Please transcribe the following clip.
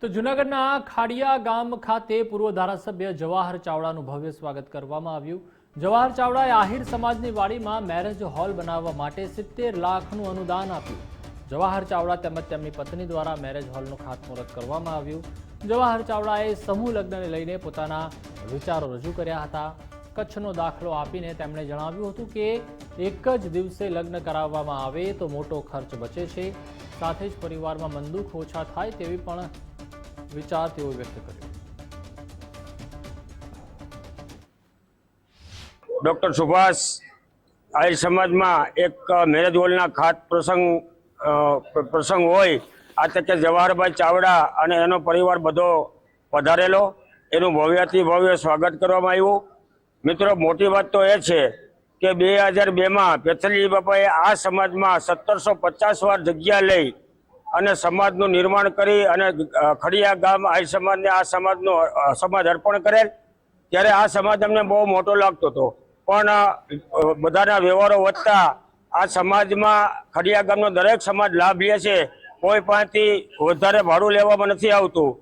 તો જૂનાગઢના ખાડિયા ગામ ખાતે પૂર્વ ધારાસભ્ય જવાહર ચાવડાનું ભવ્ય સ્વાગત કરવામાં આવ્યું। જવાહર ચાવડાએ આહિર સમાજની વાડીમાં મેરેજ હોલ બનાવવા માટે 70 લાખનું અનુદાન આપ્યું। જવાહર ચાવડા તેમજ તેમની પત્ની દ્વારા મેરેજ હોલનું ખાતમુહૂર્ત કરવામાં આવ્યું। જવાહર ચાવડાએ સમૂહ લગ્નને લઈને પોતાના વિચારો રજૂ કર્યા હતા। કચ્છનો દાખલો આપીને તેમણે જણાવ્યું હતું કે એક જ દિવસે લગ્ન કરાવવામાં આવે તો મોટો ખર્ચ બચે છે, સાથે જ પરિવારમાં મન દુઃખ ઓછા થાય તેવી પણ વિચાર તેઓ વ્યક્ત કર્યો। ડૉક્ટર સુભાષ આહિર સમાજમાં એક મેરેજ હોલના ખાત પ્રસંગ હોય આ તકે જવાહરભાઈ ચાવડા અને એનો પરિવાર બધો પધારેલો, એનું ભવ્યથી ભવ્ય સ્વાગત કરવામાં આવ્યું। મિત્રો, મોટી વાત તો એ છે કે 2002માં પેથલજી બાપાએ આ સમાજમાં 1750 વાર જગ્યા લઈ અને સમાજનું નિર્માણ કરી અને ખડિયા ગામ આહિર સમાજને આ સમાજ અર્પણ કરેલ। ત્યારે આ સમાજ અમને બહુ મોટો લાગતો હતો, પણ બધાના વ્યવહારો વધતા આ સમાજમાં ખડિયા ગામનો દરેક સમાજ લાભ લે છે। કોઈ પાસેથી વધારે ભાડું લેવામાં નથી આવતું।